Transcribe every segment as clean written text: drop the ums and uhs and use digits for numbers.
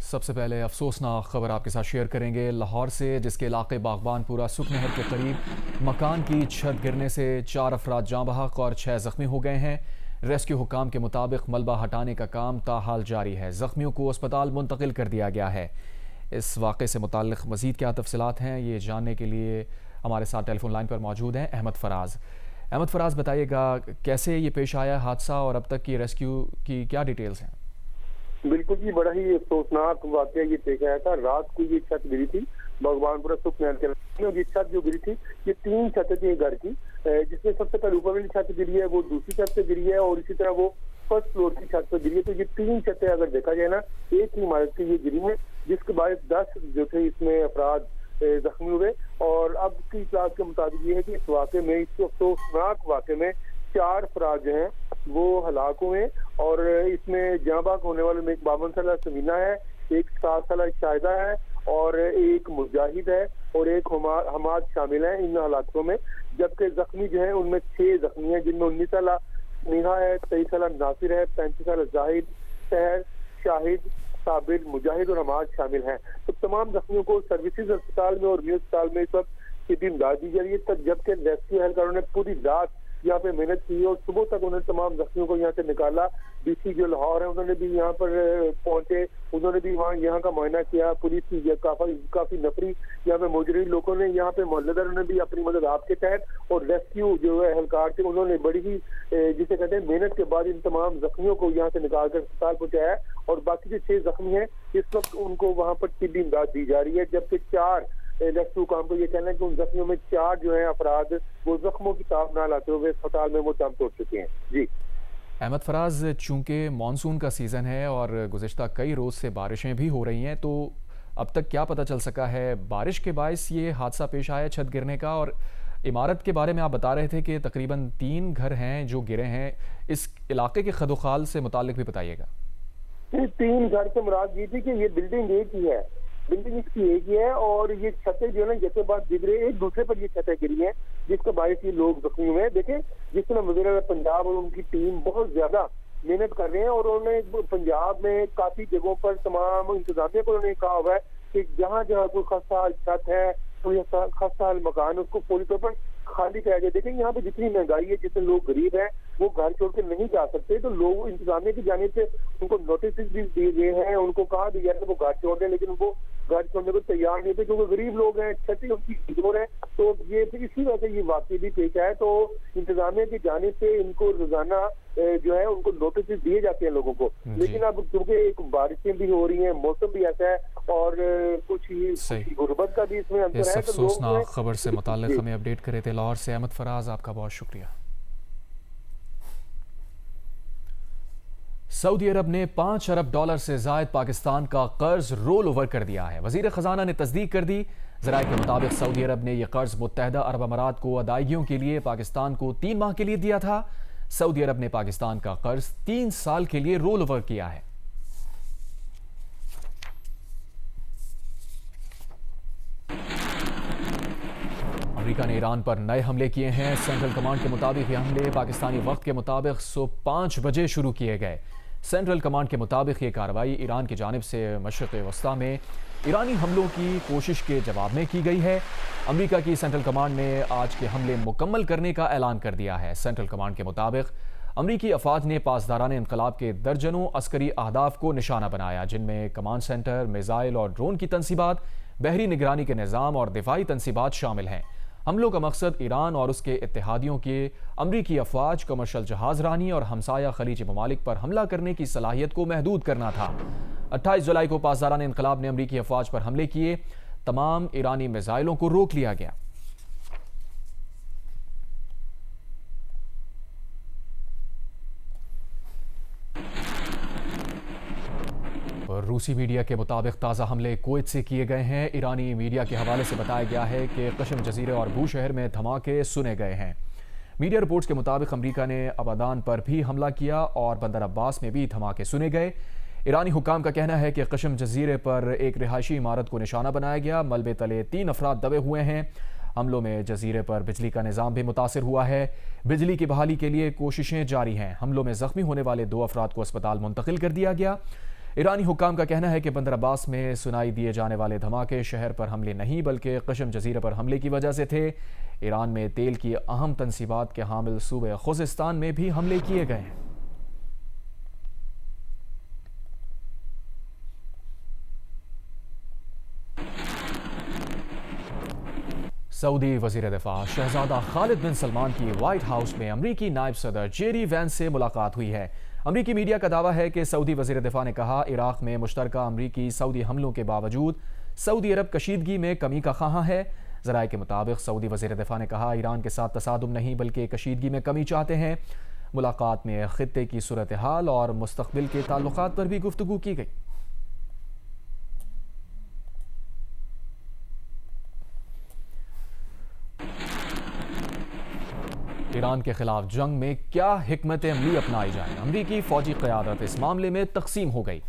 سب سے پہلے افسوسناک خبر آپ کے ساتھ شیئر کریں گے لاہور سے، جس کے علاقے باغبان پورہ سکھ نہر کے قریب مکان کی چھت گرنے سے 4 افراد جاں بحق اور 6 زخمی ہو گئے ہیں۔ ریسکیو حکام کے مطابق ملبہ ہٹانے کا کام تاحال جاری ہے۔ زخمیوں کو اسپتال منتقل کر دیا گیا ہے۔ اس واقعے سے متعلق مزید کیا تفصیلات ہیں، یہ جاننے کے لیے ہمارے ساتھ ٹیلی فون لائن پر موجود ہیں احمد فراز۔ احمد فراز، بتائیے گا کیسے یہ پیش آیا حادثہ اور اب تک کی ریسکیو کی کیا ڈیٹیلز ہیں؟ بالکل جی، بڑا ہی افسوسناک واقعہ یہ پیش آیا تھا۔ رات کو یہ چھت گری تھی باغبان پورہ سکھ نہر کے علاقے میں، اور یہ چھت جو گری تھی یہ 3 چھتیں تھیں گھر کی، جس میں سب سے پہلے اوپر والی چھت گری ہے، وہ دوسری چھت سے گری ہے، اور اسی طرح وہ فرسٹ فلور کی چھت پہ گری ہے۔ تو یہ 3 چھتیں اگر دیکھا جائے نا، ایک ہی عمارت کی یہ گری ہے، جس کے باعث 10 جو تھے اس میں افراد زخمی ہوئے۔ اور اب کی اطلاعات کے مطابق یہ ہے کہ اس واقعے میں، اس افسوسناک واقعے میں 4 افراد جو ہیں وہ ہلاک ہوئے، اور اس میں جاں بحق ہونے والے میں ایک 52 سالہ سمینہ ہے، ایک 7 سالہ شاہدہ ہے، اور ایک مجاہد ہے، اور ایک حماد شامل ہیں ان ہلاکتوں میں۔ جبکہ زخمی جو ہیں ان میں 6 زخمی ہیں، جن میں 19 سالہ نیہا ہے، 23 سالہ ناصر ہے، 35 سالہ زاہد، سحر، شاہد، صابر، مجاہد اور حماد شامل ہیں۔ تو تمام زخمیوں کو سروسز اسپتال میں اور نیو اسپتال میں اس وقت طبی امداد دی جا رہی ہے، جبکہ ریسکیو اہلکاروں نے پوری رات یہاں پہ محنت کی اور صبح تک انہوں نے تمام زخمیوں کو یہاں سے نکالا۔ ڈی سی جو لاہور ہے انہوں نے بھی یہاں پر پہنچے، انہوں نے بھی یہاں کا معائنہ کیا۔ پولیس کی کافی نفری یہاں پہ موجود رہی، لوگوں نے یہاں پہ محلداروں نے بھی اپنی مدد آپ کے تحت، اور ریسکیو جو ہے اہلکار تھے انہوں نے بڑی ہی جسے کہتے ہیں محنت کے بعد ان تمام زخمیوں کو یہاں سے نکال کر اسپتال پہنچایا، اور باقی جو 6 زخمی ہیں اس وقت ان کو وہاں پر طبی امداد دی جا رہی ہے۔ جبکہ 4 ریسکیو کام کو یہ کہنا ہے کہ ان زخمیوں میں 4 جو ہیں افراد وہ زخموں کی تاب نہ لاتے ہوئے اسپتال میں وہ دم توڑ چکے ہیں۔ جی احمد فراز، چونکہ مانسون کا سیزن ہے اور گزشتہ کئی روز سے بارشیں بھی ہو رہی ہیں، تو اب تک کیا پتہ چل سکا ہے بارش کے باعث یہ حادثہ پیش آیا چھت گرنے کا؟ اور عمارت کے بارے میں آپ بتا رہے تھے کہ تقریباً 3 گھر ہیں جو گرے ہیں، اس علاقے کے خد و خال سے متعلق بھی بتائیے گا۔ 3 گھر سے مراد یہ تھی کہ یہ بلڈنگ ایک ہی ہے، بلڈنگ اس کی ایک ہی ہے، اور یہ چھتیں جو ہے نا جیسے بات گرے ایک دوسرے پر یہ چھتیں گری ہیں، جس کے باعث یہ لوگ زخمی ہوئے ہیں۔ دیکھیں جس طرح وزیر اعظم پنجاب اور ان کی ٹیم بہت زیادہ محنت کر رہے ہیں، اور انہوں نے پنجاب میں کافی جگہوں پر تمام انتظامیہ کو انہوں نے کہا ہوا ہے کہ جہاں جہاں کوئی خستہ حال چھت ہے، کوئی خستہ حال مکان، اس کو فوری طور پر خالی کرایا جائے۔ دیکھیں یہاں پہ جتنی مہنگائی ہے، جتنے لوگ غریب ہیں وہ گھر چھوڑ کے نہیں جا سکتے، تو لوگ انتظامیہ کی جانب سے ان کو نوٹسز بھی دیے گئے ہیں، ان کو کہا بھی گیا ہے کہ وہ گھر چھوڑ دیں، لیکن وہ گھر چھوڑنے کو تیار نہیں تھے کیونکہ غریب لوگ ہیں، چھتیں ان کی کمزور ہیں۔ تو یہ پھر اسی وجہ سے یہ واقعہ بھی پیش آیا۔ تو انتظامیہ کی جانب سے ان کو روزانہ جو ہے ان کو نوٹسز دیے جاتے ہیں لوگوں کو، لیکن اب چونکہ ایک بارشیں بھی ہو رہی ہیں، موسم بھی ایسا ہے، اور کچھ غربت کا بھی اس میں اثر ہے۔ اس افسوسناک خبر سے متعلق ہمیں اپڈیٹ کرے تھے لاہور سے احمد فراز، آپ کا بہت شکریہ۔ سعودی عرب نے $5 ارب سے زائد پاکستان کا قرض رول اوور کر دیا ہے۔ وزیر خزانہ نے تصدیق کر دی۔ ذرائع کے مطابق سعودی عرب نے یہ قرض متحدہ عرب امارات کو ادائیگیوں کے لیے پاکستان کو 3 ماہ کے لیے دیا تھا۔ سعودی عرب نے پاکستان کا قرض 3 سال کے لیے رول اوور کیا ہے۔ امریکہ نے ایران پر نئے حملے کیے ہیں۔ سینٹرل کمانڈ کے مطابق یہ حملے پاکستانی وقت کے مطابق صبح 5 بجے شروع کیے گئے۔ سینٹرل کمانڈ کے مطابق یہ کارروائی ایران کی جانب سے مشرق وسطیٰ میں ایرانی حملوں کی کوشش کے جواب میں کی گئی ہے۔ امریکہ کی سینٹرل کمانڈ نے آج کے حملے مکمل کرنے کا اعلان کر دیا ہے۔ سینٹرل کمانڈ کے مطابق امریکی افواج نے پاسداران انقلاب کے درجنوں عسکری اہداف کو نشانہ بنایا، جن میں کمانڈ سینٹر، میزائل اور ڈرون کی تنصیبات، بحری نگرانی کے نظام اور دفاعی تنصیبات شامل ہیں۔ حملوں کا مقصد ایران اور اس کے اتحادیوں کے امریکی افواج، کمرشل جہاز رانی اور ہمسایہ خلیجی ممالک پر حملہ کرنے کی صلاحیت کو محدود کرنا تھا۔ 28 جولائی کو پاسداران انقلاب نے امریکی افواج پر حملے کیے، تمام ایرانی میزائلوں کو روک لیا گیا۔ روسی میڈیا کے مطابق تازہ حملے کویت سے کیے گئے ہیں۔ ایرانی میڈیا کے حوالے سے بتایا گیا ہے کہ قشم جزیرے اور بو شہر میں دھماکے سنے گئے ہیں۔ میڈیا رپورٹس کے مطابق امریکہ نے ابادان پر بھی حملہ کیا اور بندر عباس میں بھی دھماکے سنے گئے۔ ایرانی حکام کا کہنا ہے کہ قشم جزیرے پر ایک رہائشی عمارت کو نشانہ بنایا گیا، ملبے تلے 3 افراد دبے ہوئے ہیں۔ حملوں میں جزیرے پر بجلی کا نظام بھی متاثر ہوا ہے۔ بجلی کی بحالی کے لیے کوششیں جاری ہیں۔ حملوں میں زخمی ہونے والے 2 افراد کو اسپتال منتقل کر دیا گیا۔ ایرانی حکام کا کہنا ہے کہ بندر عباس میں سنائی دیے جانے والے دھماکے شہر پر حملے نہیں بلکہ قشم جزیرے پر حملے کی وجہ سے تھے۔ ایران میں تیل کی اہم تنصیبات کے حامل صوبہ خوزستان میں بھی حملے کیے گئے ہیں۔ سعودی وزیر دفاع شہزادہ خالد بن سلمان کی وائٹ ہاؤس میں امریکی نائب صدر جیری وینس سے ملاقات ہوئی ہے۔ امریکی میڈیا کا دعویٰ ہے کہ سعودی وزیر دفاع نے کہا عراق میں مشترکہ امریکی سعودی حملوں کے باوجود سعودی عرب کشیدگی میں کمی کا خواہاں ہے۔ ذرائع کے مطابق سعودی وزیر دفاع نے کہا ایران کے ساتھ تصادم نہیں بلکہ کشیدگی میں کمی چاہتے ہیں۔ ملاقات میں خطے کی صورتحال اور مستقبل کے تعلقات پر بھی گفتگو کی گئی۔ ایران کے خلاف جنگ میں کیا حکمت عملی اپنائی جائیں؟ امریکی فوجی قیادت اس معاملے میں تقسیم ہو گئی۔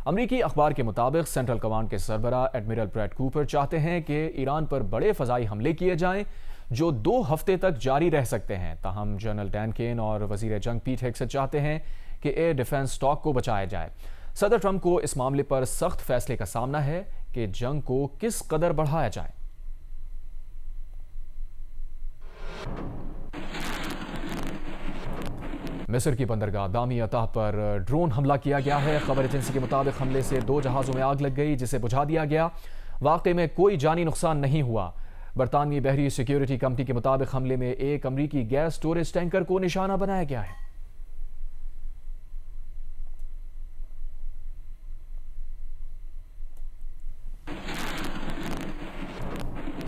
امریکی اخبار کے مطابق سینٹرل کمانڈ کے سربراہ ایڈمرل بریڈ کوپر چاہتے ہیں کہ ایران پر بڑے فضائی حملے کیے جائیں جو 2 ہفتے تک جاری رہ سکتے ہیں، تاہم جنرل ڈین کین اور وزیر جنگ پیٹ ہیگسٹ چاہتے ہیں کہ ایئر ڈیفنس اسٹاک کو بچایا جائے۔ صدر ٹرمپ کو اس معاملے پر سخت فیصلے کا سامنا ہے کہ جنگ کو کس قدر بڑھایا جائے۔ مصر کی بندرگاہ دامی عطا پر ڈرون حملہ کیا گیا ہے۔ خبر ایجنسی کے مطابق حملے سے 2 جہازوں میں آگ لگ گئی جسے بجھا دیا گیا۔ واقعے میں کوئی جانی نقصان نہیں ہوا۔ برطانوی بحری سیکیورٹی کمپنی کے مطابق حملے میں ایک امریکی گیس سٹوریج ٹینکر کو نشانہ بنایا گیا ہے۔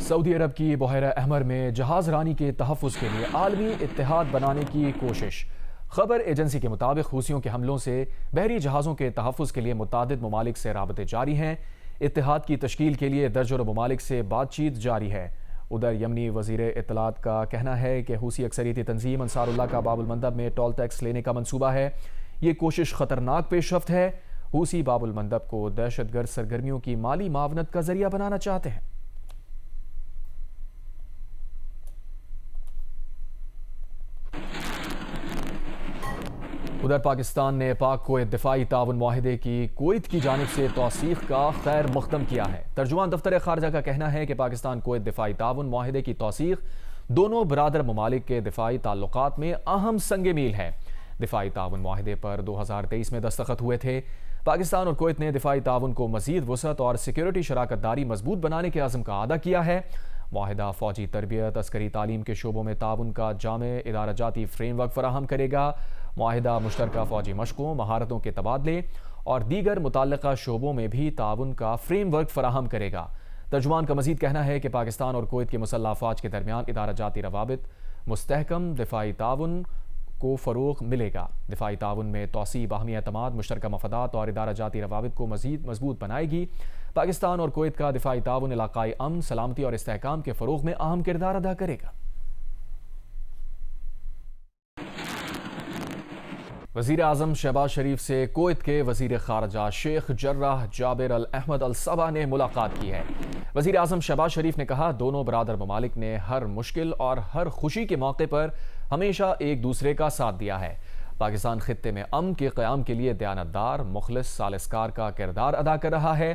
سعودی عرب کی بحیرہ احمر میں جہاز رانی کے تحفظ کے لیے عالمی اتحاد بنانے کی کوشش۔ خبر ایجنسی کے مطابق حوثیوں کے حملوں سے بحری جہازوں کے تحفظ کے لیے متعدد ممالک سے رابطے جاری ہیں۔ اتحاد کی تشکیل کے لیے درجنوں ممالک سے بات چیت جاری ہے۔ ادھر یمنی وزیر اطلاعات کا کہنا ہے کہ حوثی اکثریتی تنظیم انصار اللہ کا باب المندب میں ٹول ٹیکس لینے کا منصوبہ ہے۔ یہ کوشش خطرناک پیش رفت ہے۔ حوثی باب المندب کو دہشت گرد سرگرمیوں کی مالی معاونت کا ذریعہ بنانا چاہتے ہیں۔ ادھر پاکستان نے پاک کویت دفاعی تعاون معاہدے کی کویت کی جانب سے توثیق کا خیر مقدم کیا ہے۔ ترجمان دفتر خارجہ کا کہنا ہے کہ پاکستان کویت دفاعی تعاون معاہدے کی توثیق دونوں برادر ممالک کے دفاعی تعلقات میں اہم سنگ میل ہے۔ دفاعی تعاون معاہدے پر 2023 میں دستخط ہوئے تھے۔ پاکستان اور کویت نے دفاعی تعاون کو مزید وسعت اور سیکیورٹی شراکت داری مضبوط بنانے کے عزم کا اعادہ کیا ہے۔ معاہدہ فوجی تربیت، عسکری تعلیم کے شعبوں میں تعاون کا جامع ادارہ جاتی فریم ورک فراہم کرے گا۔ معاہدہ مشترکہ فوجی مشقوں، مہارتوں کے تبادلے اور دیگر متعلقہ شعبوں میں بھی تعاون کا فریم ورک فراہم کرے گا۔ ترجمان کا مزید کہنا ہے کہ پاکستان اور کویت کے مسلح افواج کے درمیان ادارہ جاتی روابط مستحکم دفاعی تعاون کو فروغ ملے گا۔ دفاعی تعاون میں توسیع باہمی اعتماد، مشترکہ مفادات اور ادارہ جاتی روابط کو مزید مضبوط بنائے گی۔ پاکستان اور کویت کا دفاعی تعاون علاقائی امن، سلامتی اور استحکام کے فروغ میں اہم کردار ادا کرے گا۔ وزیر اعظم شہباز شریف سے کویت کے وزیر خارجہ شیخ جراح جابر الاحمد الصباح نے ملاقات کی ہے۔ وزیر اعظم شہباز شریف نے کہا دونوں برادر ممالک نے ہر مشکل اور ہر خوشی کے موقع پر ہمیشہ ایک دوسرے کا ساتھ دیا ہے۔ پاکستان خطے میں امن کے قیام کے لیے دیانتدار، مخلص ثالثکار کا کردار ادا کر رہا ہے۔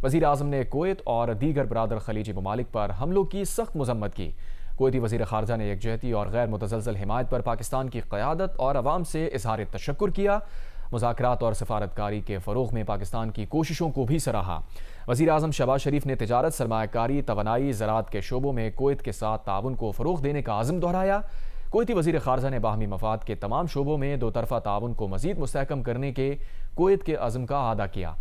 وزیر اعظم نے کویت اور دیگر برادر خلیجی ممالک پر حملوں کی سخت مذمت کی۔ کویتی وزیر خارجہ نے یکجہتی اور غیر متزلزل حمایت پر پاکستان کی قیادت اور عوام سے اظہار تشکر کیا۔ مذاکرات اور سفارتکاری کے فروغ میں پاکستان کی کوششوں کو بھی سراہا۔ وزیر اعظم شہباز شریف نے تجارت، سرمایہ کاری، توانائی، زراعت کے شعبوں میں کویت کے ساتھ تعاون کو فروغ دینے کا عزم دہرایا۔ کویتی وزیر خارجہ نے باہمی مفاد کے تمام شعبوں میں دو طرفہ تعاون کو مزید مستحکم کرنے کے کویت کے عزم کا اعادہ کیا۔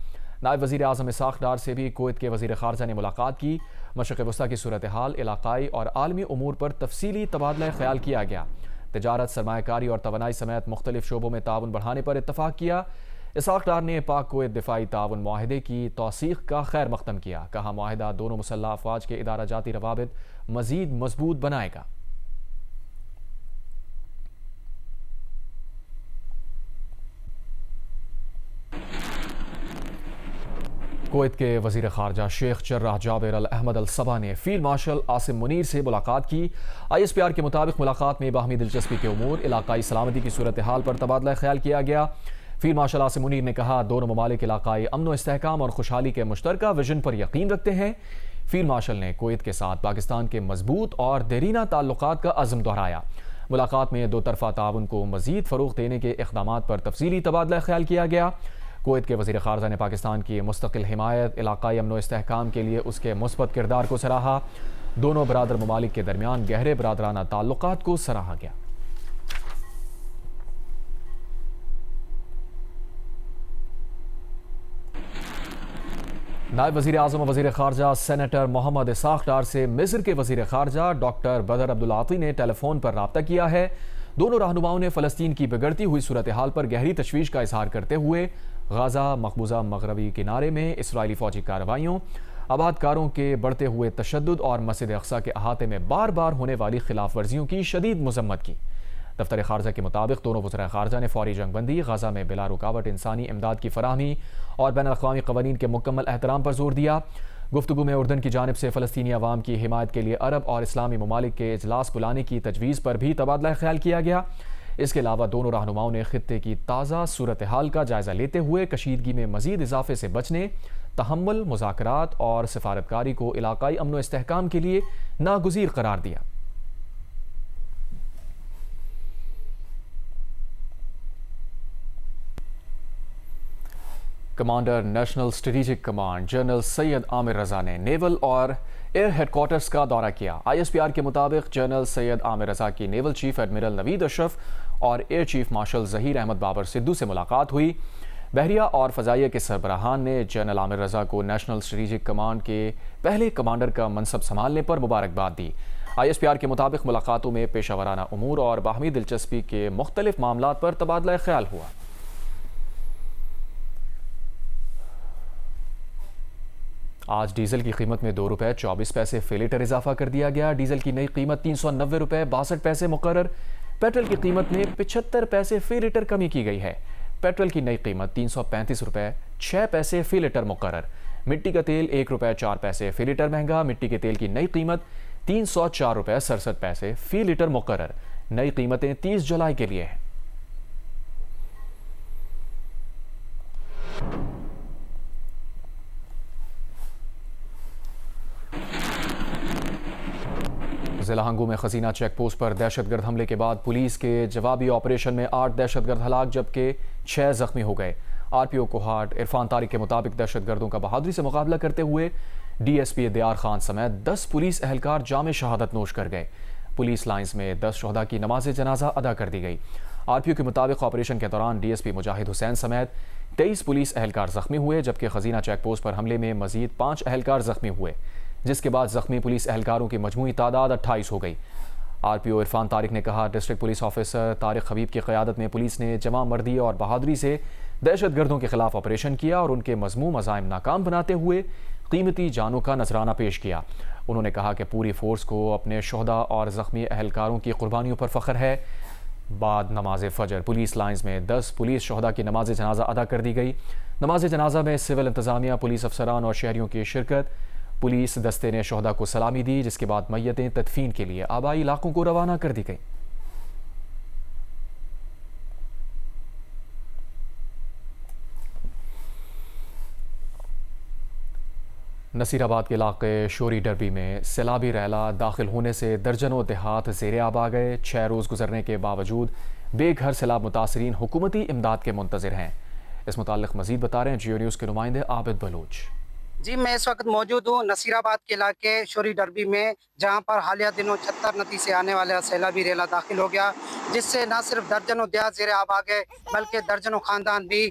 نائب وزیر اعظم اسحاق ڈار سے بھی کویت کے وزیر خارجہ نے ملاقات کی۔ مشرق وسطیٰ کی صورتحال، علاقائی اور عالمی امور پر تفصیلی تبادلہ خیال کیا گیا۔ تجارت، سرمایہ کاری اور توانائی سمیت مختلف شعبوں میں تعاون بڑھانے پر اتفاق کیا۔ اسحاق ڈار نے پاک کویت دفاعی تعاون معاہدے کی توثیق کا خیر مقدم کیا۔ کہا معاہدہ دونوں مسلح افواج کے ادارہ جاتی روابط مزید مضبوط بنائے گا۔ کویت کے وزیر خارجہ شیخ جراح جابر الاحمد الصباح نے فیلڈ مارشل عاصم منیر سے ملاقات کی۔ آئی ایس پی آر کے مطابق ملاقات میں باہمی دلچسپی کے امور، علاقائی سلامتی کی صورتحال پر تبادلہ خیال کیا گیا۔ فیلڈ مارشل عاصم منیر نے کہا دونوں ممالک علاقائی امن و استحکام اور خوشحالی کے مشترکہ ویژن پر یقین رکھتے ہیں۔ فیلڈ مارشل نے کویت کے ساتھ پاکستان کے مضبوط اور دیرینہ تعلقات کا عزم دہرایا۔ ملاقات میں دو طرفہ تعاون کو مزید فروغ دینے کے اقدامات پر تفصیلی تبادلہ خیال کیا گیا۔ کویت کے وزیر خارجہ نے پاکستان کی مستقل حمایت، علاقائی امن و استحکام کے لیے اس کے مثبت کردار کو سراہا۔ دونوں برادر ممالک کے درمیان گہرے برادرانہ تعلقات کو سراہا گیا۔ نائب وزیر اعظم و وزیر خارجہ سینیٹر محمد اسحاق ڈار سے مصر کے وزیر خارجہ ڈاکٹر بدر عبدالعاطی نے ٹیلی فون پر رابطہ کیا ہے۔ دونوں رہنماؤں نے فلسطین کی بگڑتی ہوئی صورتحال پر گہری تشویش کا اظہار کرتے ہوئے غزہ مقبوضہ مغربی کنارے میں اسرائیلی فوجی کارروائیوں، آبادکاروں کے بڑھتے ہوئے تشدد اور مسجد اقصیٰ کے احاطے میں بار بار ہونے والی خلاف ورزیوں کی شدید مذمت کی۔ دفتر خارجہ کے مطابق دونوں وزراء خارجہ نے فوری جنگ بندی، غزہ میں بلا رکاوٹ انسانی امداد کی فراہمی اور بین الاقوامی قوانین کے مکمل احترام پر زور دیا۔ گفتگو میں اردن کی جانب سے فلسطینی عوام کی حمایت کے لیے عرب اور اسلامی ممالک کے اجلاس بلانے کی تجویز پر بھی تبادلہ خیال کیا گیا۔ اس کے علاوہ دونوں رہنماؤں نے خطے کی تازہ صورتحال کا جائزہ لیتے ہوئے کشیدگی میں مزید اضافے سے بچنے، تحمل، مذاکرات اور سفارتکاری کو علاقائی امن و استحکام کے لیے ناگزیر قرار دیا۔ Commander national strategic command general Syed Amir Raza نے نیول اور ایئر ہیڈ کوارٹرز کا دورہ کیا۔ ISPR کے مطابق جنرل سید عامر رضا کی naval chief admiral Naveed Ashraf اور air chief marshal Zaheer Ahmed Babar Sidhu سے ملاقات ہوئی۔ بحریہ اور فضائیہ کے سربراہان نے جنرل عامر رضا کو نیشنل اسٹریٹجک کمانڈ کے پہلے کمانڈر کا منصب سنبھالنے پر مبارکباد دی۔ ISPR کے مطابق ملاقاتوں میں پیشہ ورانہ امور اور باہمی دلچسپی کے مختلف معاملات پر تبادلہ خیال ہوا۔ آج ڈیزل کی قیمت میں 2 روپے 24 پیسے فی لیٹر اضافہ کر دیا گیا۔ ڈیزل کی نئی قیمت 390 روپے 62 پیسے مقرر۔ پیٹرول کی قیمت میں 75 پیسے فی لیٹر کمی کی گئی ہے۔ پیٹرول کی نئی قیمت 335 روپے 6 پیسے فی لیٹر مقرر۔ مٹی کا تیل 1 روپے 4 پیسے فی لیٹر مہنگا۔ مٹی کے تیل کی نئی قیمت 304 روپے 67 پیسے فی لیٹر مقرر۔ نئی قیمتیں 30 جولائی کے لیے ہیں۔ ضلع ہنگو میں خزینہ چیک پوسٹ پر دہشت گرد حملے کے بعد پولیس کے جوابی آپریشن میں 8 دہشت گرد ہلاک جبکہ 6 زخمی ہو گئے۔ RPO کوہاٹ عرفان طارق کے مطابق دہشت گردوں کا بہادری سے مقابلہ کرتے ہوئے DSP دیار خان سمیت 10 پولیس اہلکار جام شہادت نوش کر گئے۔ پولیس لائنز میں 10 شہداء کی نماز جنازہ ادا کر دی گئی۔ RPO کے مطابق آپریشن کے دوران DSP مجاہد حسین سمیت 23 پولیس اہلکار زخمی ہوئے جبکہ خزینہ چیک پوسٹ پر حملے میں مزید 5 اہلکار زخمی ہوئے، جس کے بعد زخمی پولیس اہلکاروں کی مجموعی تعداد 28 ہو گئی۔ RPO عرفان طارق نے کہا ڈسٹرکٹ پولیس آفیسر طارق حبیب کی قیادت میں پولیس نے جمع مردی اور بہادری سے دہشت گردوں کے خلاف آپریشن کیا اور ان کے مذموم عزائم ناکام بناتے ہوئے قیمتی جانوں کا نذرانہ پیش کیا۔ انہوں نے کہا کہ پوری فورس کو اپنے شہداء اور زخمی اہلکاروں کی قربانیوں پر فخر ہے۔ بعد نماز فجر پولیس لائنز میں 10 پولیس شہداء کی نماز جنازہ ادا کر دی گئی۔ نماز جنازہ میں سول انتظامیہ، پولیس افسران اور شہریوں کی شرکت۔ پولیس دستے نے شہداء کو سلامی دی جس کے بعد میتیں تدفین کے لیے آبائی علاقوں کو روانہ کر دی گئیں۔ نصیر آباد کے علاقے شوری ڈربی میں سیلابی ریلا داخل ہونے سے درجنوں دیہات زیر آب آ گئے۔ 6 روز گزرنے کے باوجود بے گھر سیلاب متاثرین حکومتی امداد کے منتظر ہیں۔ اس متعلق مزید بتا رہے ہیں جیو نیوز کے نمائندے عابد بلوچ۔ جی میں اس وقت موجود ہوں نصیر آباد کے علاقے شوری ڈربی میں، جہاں پر حالیہ دنوں 76 ندی سے آنے والا سیلابی ریلا داخل ہو گیا، جس سے نہ صرف درجنوں دیہات زیر آب آ گئے بلکہ درجنوں خاندان بھی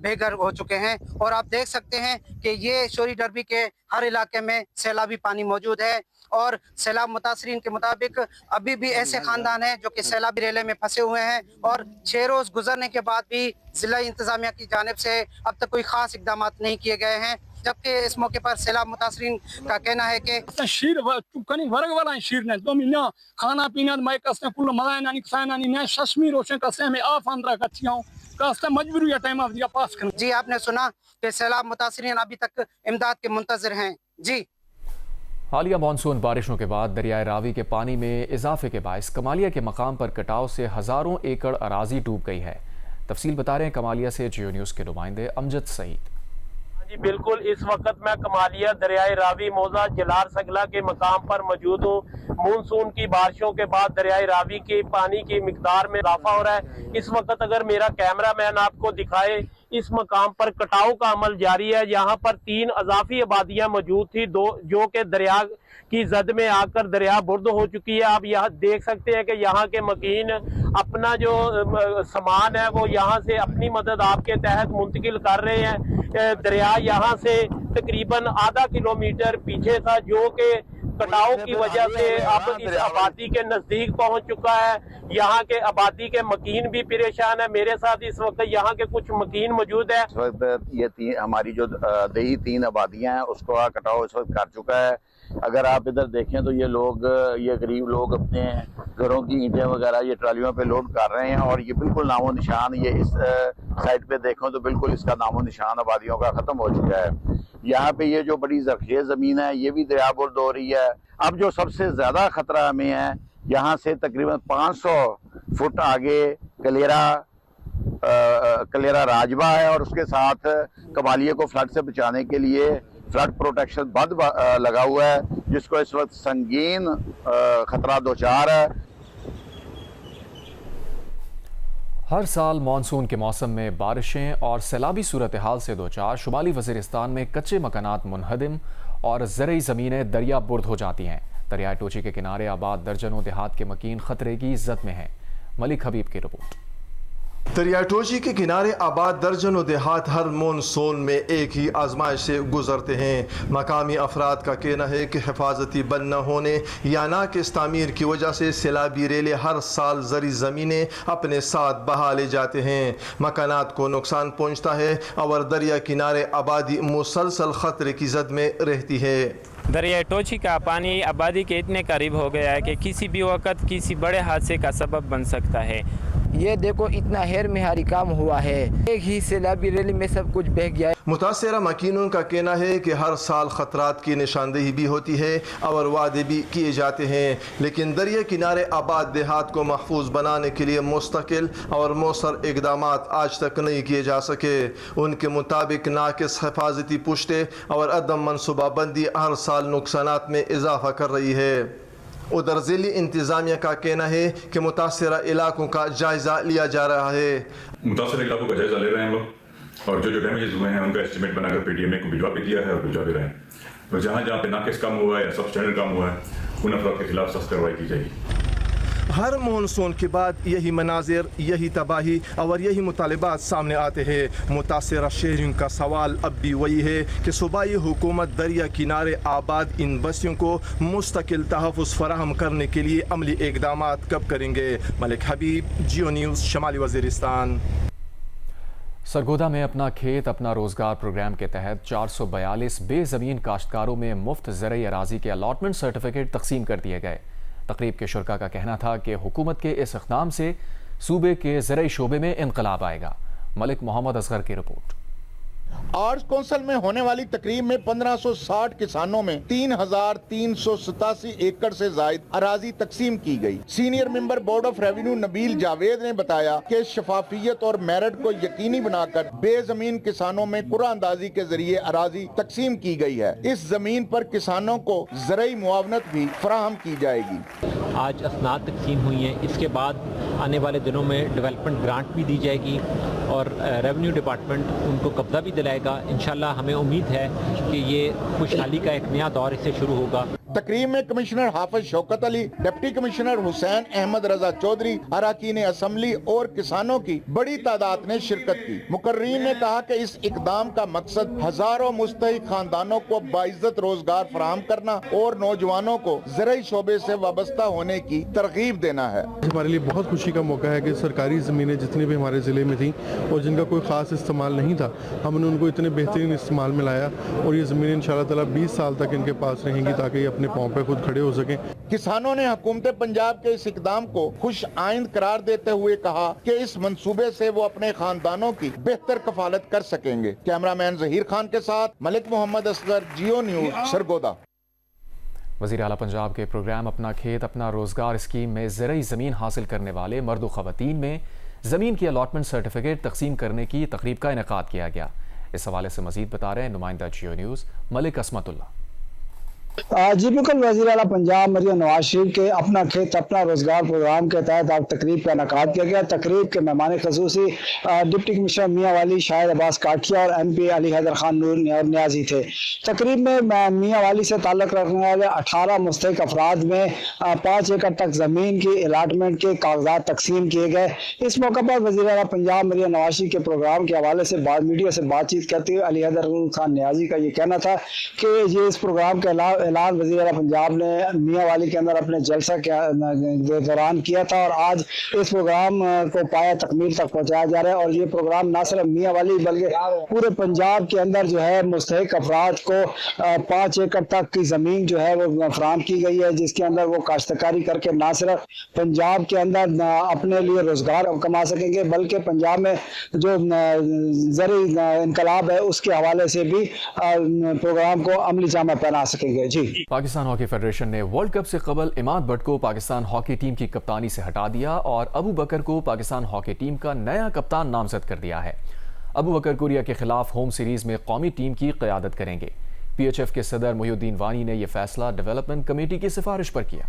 بے گھر ہو چکے ہیں۔ اور آپ دیکھ سکتے ہیں کہ یہ شوری ڈربی کے ہر علاقے میں سیلابی پانی موجود ہے اور سیلاب متاثرین کے مطابق ابھی بھی ایسے خاندان ہیں جو کہ سیلابی ریلے میں پھنسے ہوئے ہیں اور 6 روز گزرنے کے بعد بھی ضلع انتظامیہ کی جانب سے اب تک کوئی خاص اقدامات نہیں کیے گئے ہیں، جبکہ اس موقع پر سیلاب متاثرین کا کہنا ہے کہ شیر چکانی ورگ والا شیر نے تو ملنا کھانا پینا میں کس نے کل ملائنانی کسانانی میں ششمی روشن کسے میں آف اندرا کچھیاں کس مجبوری ٹائم اف دیا پاس کرنا۔ جی آپ نے سنا کہ سیلاب متاثرین ابھی تک امداد کے منتظر ہیں۔ جی حالیہ مانسون بارشوں کے بعد دریائے راوی کے پانی میں اضافے کے باعث کمالیہ کے مقام پر کٹاؤ سے ہزاروں ایکڑ اراضی ڈوب گئی ہے۔ تفصیل بتا رہے ہیں کمالیہ سے جیو نیوز کے نمائندے امجد سعید۔ جی بالکل، اس وقت میں کمالیہ دریائے راوی موضع جلار سگلا کے مقام پر موجود ہوں۔ مونسون کی بارشوں کے بعد دریائے راوی کے پانی کی مقدار میں اضافہ ہو رہا ہے۔ اس وقت اگر میرا کیمرہ مین آپ کو دکھائے، اس مقام پر کٹاؤ کا عمل جاری ہے۔ یہاں پر 3 اضافی آبادیاں موجود تھی جو کہ دریا کی زد میں آ کر دریا برد ہو چکی ہے۔ آپ یہاں دیکھ سکتے ہیں کہ یہاں کے مکین اپنا جو سامان ہے وہ یہاں سے اپنی مدد آپ کے تحت منتقل کر رہے ہیں۔ دریا یہاں سے تقریباً آدھا کلومیٹر پیچھے تھا، جو کہ کٹاؤ کی وجہ سے اب اس آبادی کے نزدیک پہنچ چکا ہے۔ یہاں کے آبادی کے مکین بھی پریشان ہے۔ میرے ساتھ اس وقت یہاں کے کچھ مکین موجود ہیں۔ اس وقت یہ ہماری جو دیہی 3 آبادیاں ہیں اس کو کٹاؤ اس وقت کر چکا ہے۔ اگر آپ ادھر دیکھیں تو یہ غریب لوگ اپنے گھروں کی اینٹیں وغیرہ یہ ٹرالیوں پہ لوڈ کر رہے ہیں، اور یہ بالکل نام و نشان، یہ اس سائٹ پہ دیکھیں تو بالکل اس کا نام و نشان آبادیوں کا ختم ہو چکا ہے۔ یہاں پہ یہ جو بڑی زرخیز زمین ہے یہ بھی دریا برد ہو رہی ہے۔ اب جو سب سے زیادہ خطرہ ہمیں ہے، یہاں سے تقریباً 500 فٹ آگے کلیرا راجبہ ہے، اور اس کے ساتھ کمالیہ کو فلڈ سے بچانے کے لیے فلڈ پروٹیکشن بند لگا ہوا ہے، جس کو اس وقت سنگین خطرہ دوچار ہے۔ ہر سال مانسون کے موسم میں بارشیں اور سیلابی صورتحال سے دوچار شمالی وزیرستان میں کچے مکانات منہدم اور زرعی زمینیں دریا برد ہو جاتی ہیں۔ دریائے ٹوچی کے کنارے آباد درجنوں دیہات کے مکین خطرے کی زد میں ہیں۔ ملک حبیب کی رپورٹ۔ دریائے ٹوچی کے کنارے آباد درجنوں دیہات ہر مونسون میں ایک ہی آزمائش سے گزرتے ہیں۔ مقامی افراد کا کہنا ہے کہ حفاظتی بند نہ ہونے یا ناقص تعمیر کی وجہ سے سیلابی ریلے ہر سال زرعی زمینیں اپنے ساتھ بہا لے جاتے ہیں، مکانات کو نقصان پہنچتا ہے اور دریا کنارے آبادی مسلسل خطرے کی زد میں رہتی ہے۔ دریائے ٹوچی کا پانی آبادی کے اتنے قریب ہو گیا ہے کہ کسی بھی وقت کسی بڑے حادثے کا سبب بن سکتا ہے۔ یہ دیکھو اتنا ہیر مہاری کام ہوا ہے، ایک ہی سیلابی ریلی میں سب کچھ بہہ گیا ہے۔ متاثرہ مکینوں کا کہنا ہے کہ ہر سال خطرات کی نشاندہی بھی ہوتی ہے اور وعدے بھی کیے جاتے ہیں، لیکن دریا کنارے آباد دیہات کو محفوظ بنانے کے لیے مستقل اور مؤثر اقدامات آج تک نہیں کیے جا سکے۔ ان کے مطابق ناقص حفاظتی پشتے اور عدم منصوبہ بندی ہر سال نقصانات میں اضافہ کر رہی ہے۔ ادھر ضلعی انتظامیہ کا کہنا ہے کہ متاثرہ علاقوں کا جائزہ لیا جا رہا ہے۔ متاثرہ علاقوں کا جائزہ لے رہے ہیں ہم لوگ، اور جو ڈیمیجز ہوئے ہیں ان کا ایسٹیمیٹ بنا کر پی ڈی ایم اے کو بھجوا بھی دیا ہے اور بھجوا بھی رہے ہیں۔ اور جہاں پہ ناقص کام ہوا ہے یا سب اسٹینڈرڈ کام ہوا ہے ان افراد کے خلاف سخت کارروائی کی جائے گی۔ ہر مونسون کے بعد یہی مناظر، یہی تباہی اور یہی مطالبات سامنے آتے ہیں۔ متاثرہ شہریوں کا سوال اب بھی وہی ہے کہ صوبائی حکومت دریا کنارے آباد ان بستیوں کو مستقل تحفظ فراہم کرنے کے لیے عملی اقدامات کب کریں گے۔ ملک حبیب، جیو نیوز، شمالی وزیرستان۔ سرگودا میں اپنا کھیت اپنا روزگار پروگرام کے تحت 442 بے زمین کاشتکاروں میں مفت زرعی اراضی کے الاٹمنٹ سرٹیفکیٹ تقسیم کر دیے گئے۔ تقریب کے شرکاء کا کہنا تھا کہ حکومت کے اس اقدام سے صوبے کے زرعی شعبے میں انقلاب آئے گا۔ ملک محمد اصغر کی رپورٹ۔ آرٹس کونسل میں ہونے والی تقریب میں 1560 کسانوں میں 3387 ایکڑ سے زائد اراضی تقسیم کی گئی۔ Senior member board of revenue Nabeel Javed نے بتایا کہ شفافیت اور میرٹ کو یقینی بنا کر بے زمین کسانوں میں قرعہ اندازی کے ذریعے اراضی تقسیم کی گئی ہے۔ اس زمین پر کسانوں کو زرعی معاونت بھی فراہم کی جائے گی۔ آج اسناد تقسیم ہوئی ہیں، اس کے بعد آنے والے دنوں میں ڈیولپمنٹ گرانٹ بھی دی جائے گی اور ریونیو ڈپارٹمنٹ ان کو قبضہ بھی دلائے گا۔ انشاءاللہ ہمیں امید ہے کہ یہ خوشحالی کا ایک نیا دور اس سے شروع ہوگا۔ تقریب میں کمشنر حافظ شوکت علی، ڈپٹی کمشنر حسین احمد رضا چودھری، اراکین اسمبلی اور کسانوں کی بڑی تعداد نے شرکت کی۔ مقررین نے کہا کہ اس اقدام کا مقصد ہزاروں مستحق خاندانوں کو باعزت روزگار فراہم کرنا اور نوجوانوں کو زرعی شعبے سے وابستہ ہونے کی ترغیب دینا ہے۔ ہمارے لیے بہت خوشی کا موقع ہے کہ سرکاری زمینیں جتنی بھی ہمارے ضلع میں تھیں اور جن کا کوئی خاص استعمال نہیں تھا، ہم نے ان کو اتنے بہترین استعمال میں لایا، اور یہ زمینیں انشاءاللہ تعالیٰ 20 سال تک ان کے پاس رہیں گی تاکہ یہ اپنے پاؤں پہ خود کھڑے ہو سکیں۔ کسانوں نے حکومت پنجاب کے اس اقدام کو خوش آئند قرار دیتے ہوئے کہا کہ اس منصوبے سے وہ اپنے خاندانوں کی بہتر کفالت کر سکیں گے۔ کیمرہ مین ظہیر خان کے ساتھ ملک محمد اصغر، جیو نیوز، سرگودا۔ وزیر اعلیٰ پنجاب کے پروگرام اپنا کھیت اپنا روزگار اسکیم میں زرعی زمین حاصل کرنے والے مرد و خواتین میں زمین کی الاٹمنٹ سرٹیفکیٹ تقسیم کرنے کی تقریب کا انعقاد کیا گیا۔ اس حوالے سے مزید بتا رہے ہیں نمائندہ جیو نیوز ملک عصمت اللہ۔ جی بالکل، وزیر اعلیٰ پنجاب مریم نواز شریف کے اپنا کھیت اپنا روزگار پروگرام کے تحت آپ تقریب کا انعقاد کیا گیا۔ تقریب کے مہمان خصوصی ڈپٹی کمشنر میاں والی شاہد عباس کاٹھیا اور ایم پی علی حیدر خان نور نیازی تھے۔ تقریب میں میاں والی سے تعلق رکھنے والے 18 مستحق افراد میں 5 ایکڑ تک زمین کی الاٹمنٹ کے کاغذات تقسیم کیے گئے۔ اس موقع پر وزیر اعلیٰ پنجاب مریم نواز شریف کے پروگرام کے حوالے سے میڈیا سے بات چیت کرتے ہوئے علی حیدر خان نیازی کا یہ کہنا تھا کہ یہ اس پروگرام کے اعلان وزیر اعلیٰ پنجاب نے میاں والی کے اندر اپنے جلسہ کے دوران کیا تھا، اور آج اس پروگرام کو پایا تکمیل تک پہنچایا جا رہا ہے۔ اور یہ پروگرام نہ صرف میاں والی بلکہ پورے پنجاب کے اندر جو ہے مستحق افراد کو 5 ایکڑ تک کی زمین جو ہے وہ فراہم کی گئی ہے، جس کے اندر وہ کاشتکاری کر کے نہ صرف پنجاب کے اندر اپنے لیے روزگار کما سکیں گے بلکہ پنجاب میں جو زرعی انقلاب ہے اس کے حوالے سے بھی پروگرام کو عملی جامہ پہنا سکیں گے۔ جی، پاکستان ہاکی فیڈریشن نے ورلڈ کپ سے قبل عماد بٹ کو پاکستان ہاکی ٹیم کی کپتانی سے ہٹا دیا اور ابو بکر کو پاکستان ہاکی ٹیم کا نیا کپتان نامزد کر دیا ہے۔ ابو بکر کوریا کے خلاف ہوم سیریز میں قومی ٹیم کی قیادت کریں گے۔ پی ایچ ایف کے صدر محی الدین وانی نے یہ فیصلہ ڈیولپمنٹ کمیٹی کی سفارش پر کیا۔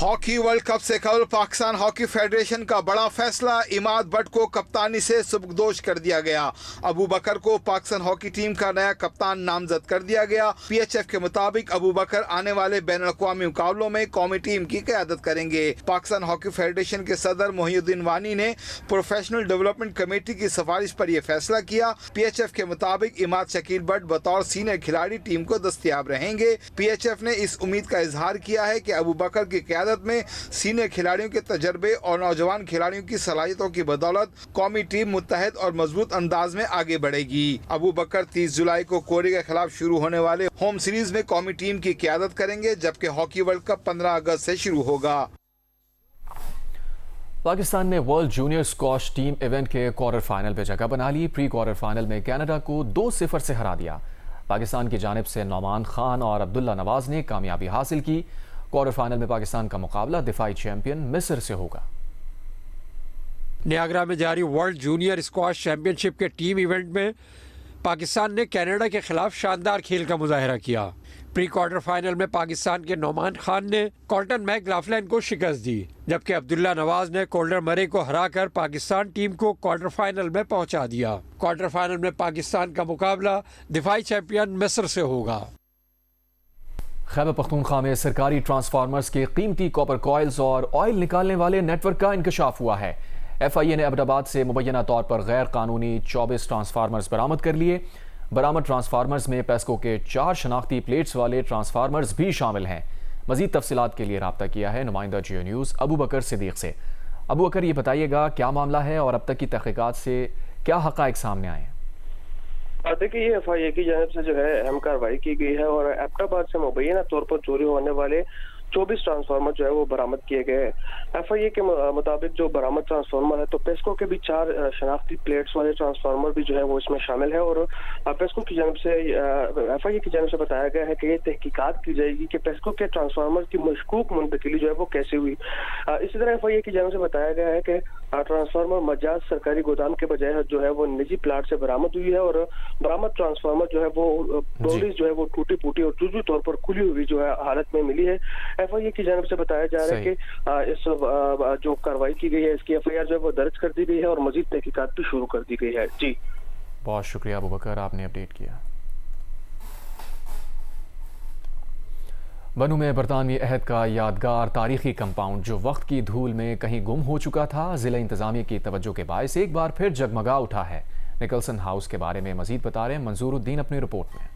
ہاکی ورلڈ کپ سے قبل پاکستان ہاکی فیڈریشن کا بڑا فیصلہ، عماد بٹ کو کپتانی سے سبکدوش کر دیا گیا۔ ابو بکر کو پاکستان ہاکی ٹیم کا نیا کپتان نامزد کر دیا گیا۔ پی ایچ ایف کے مطابق ابو بکر آنے والے بین الاقوامی مقابلوں میں قومی ٹیم کی قیادت کریں گے۔ پاکستان ہاکی فیڈریشن کے صدر محی الدین وانی نے پروفیشنل ڈیولپمنٹ کمیٹی کی سفارش پر یہ فیصلہ کیا۔ پی ایچ ایف کے مطابق عماد شکیل بٹ بطور سینئر کھلاڑی ٹیم کو دستیاب رہیں گے۔ پی ایچ ایف نے اس امید کا اظہار کیا ہے کہ ابو بکر کی قیادت میں سینئر کھلاڑیوں کے تجربے اور نوجوان کھلاڑیوں کی صلاحیتوں کی بدولت قومی ٹیم متحد اور مضبوط انداز میں آگے بڑھے گی۔ ابو بکر 30 جولائی کو کوریا کے خلاف شروع ہونے والے ہوم سیریز میں قومی ٹیم کی قیادت کریں گے، جبکہ ہاکی ورلڈ کپ 15 اگست سے شروع ہوگا۔ پاکستان نے world junior squash team event کے کوارٹر فائنل میں جگہ بنا لی۔ پری کوارٹر فائنل میں کینیڈا کو 2-0 سے ہرا دیا۔ پاکستان کی جانب سے نعمان خان اور عبداللہ نواز نے کامیابی حاصل کی۔ کوارٹر فائنل میں پاکستان کا مقابلہ دفاعی چیمپئن مصر سے ہوگا۔ نیاگرا میں جاری ورلڈ جونیئر اسکواش چیمپئن شپ کے ٹیم ایونٹ میں پاکستان نے کینیڈا کے خلاف شاندار کھیل کا مظاہرہ کیا۔ پری کوارٹر فائنل میں پاکستان کے نعمان خان نے کولٹن میک لافلین کو شکست دی، جبکہ عبداللہ نواز نے کولڈر مرے کو ہرا کر پاکستان ٹیم کو کوارٹر فائنل میں پہنچا دیا۔ کوارٹر فائنل میں پاکستان کا مقابلہ دفاعی چیمپئن مصر سے ہوگا۔ خیبر پختونخوا میں سرکاری ٹرانسفارمرز کے قیمتی کاپر کوائلز اور آئل نکالنے والے نیٹ ورک کا انکشاف ہوا ہے۔ ایف آئی اے نے ایبٹ آباد سے مبینہ طور پر غیر قانونی 24 ٹرانسفارمرز برآمد کر لیے۔ برآمد ٹرانسفارمرز میں پیسکو کے 4 شناختی پلیٹس والے ٹرانسفارمرز بھی شامل ہیں۔ مزید تفصیلات کے لیے رابطہ کیا ہے نمائندہ جیو نیوز ابو بکر صدیق سے۔ ابو بکر، یہ بتائیے گا کیا معاملہ ہے اور اب تک کی تحقیقات سے کیا حقائق سامنے آئے ہیں؟ دیکھیے، یہ ایف آئی اے کی جانب سے جو ہے اہم کارروائی کی گئی ہے اور ایبٹ آباد سے مبینہ طور پر چوری ہونے والے 24 ٹرانسفارمر جو ہے وہ برآمد کیے گئے ہیں۔ ایف آئی اے کے مطابق جو برآمد ٹرانسفارمر ہے تو پیسکو کے بھی 4 شناختی پلیٹس والے ٹرانسفارمر بھی جو ہے وہ اس میں شامل ہے، اور پیسکو کی جانب سے ایف آئی اے کی جانب سے بتایا گیا ہے کہ یہ تحقیقات کی جائے گی کہ پیسکو کے ٹرانسفارمر کی مشکوک منتقلی جو ہے وہ کیسے ہوئی۔ اسی طرح ایف آئی اے کی جانب سے بتایا گیا ہے کہ ٹرانسفارمر مجاز سرکاری گودام کے بجائے جو ہے وہ نجی پلاٹ سے برآمد ہوئی ہے، اور برآمد ٹرانسفارمر جو ہے وہ ڈوریز جو ہے وہ ٹوٹی پھوٹی اور جزوی طور پر کھلی ہوئی جو ہے حالت میں ملی ہے۔ ایف آئی اے کی جانب سے بتایا جا رہا ہے کہ اس جو کارروائی کی گئی ہے اس کی ایف آئی آر جو ہے وہ درج کر دی گئی ہے اور مزید تحقیقات بھی شروع کر دی گئی ہے۔ جی بہت شکریہ ابو بکر، آپ نے اپڈیٹ کیا۔ بنوں میں برطانوی عہد کا یادگار تاریخی کمپاؤنڈ جو وقت کی دھول میں کہیں گم ہو چکا تھا، ضلع انتظامیہ کی توجہ کے باعث ایک بار پھر جگمگا اٹھا ہے۔ نکلسن ہاؤس کے بارے میں مزید بتا رہے ہیں منظور الدین اپنی رپورٹ میں۔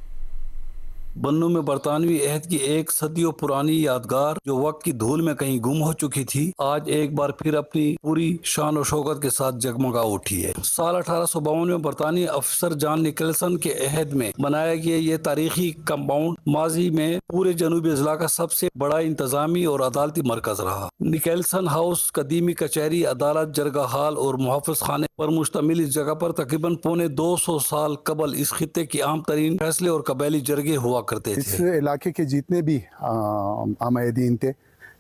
بنوں میں برطانوی عہد کی ایک صدیوں پرانی یادگار جو وقت کی دھول میں کہیں گم ہو چکی تھی، آج ایک بار پھر اپنی پوری شان و شوکت کے ساتھ جگمگا اٹھی ہے۔ سال 1852 میں برطانوی افسر جان نکلسن کے عہد میں بنایا گیا یہ تاریخی کمپاؤنڈ ماضی میں پورے جنوبی اضلاع کا سب سے بڑا انتظامی اور عدالتی مرکز رہا۔ نکلسن ہاؤس قدیمی کچہری، عدالت، جرگہ ہال اور محافظ خانے پر مشتمل اس جگہ پر تقریباً 250 سال قبل اس خطے کی عام ترین فیصلے اور قبائلی جرگے ہوا کرتے تھے۔ اس علاقے کے جتنے بھی عمائدین تھے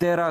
13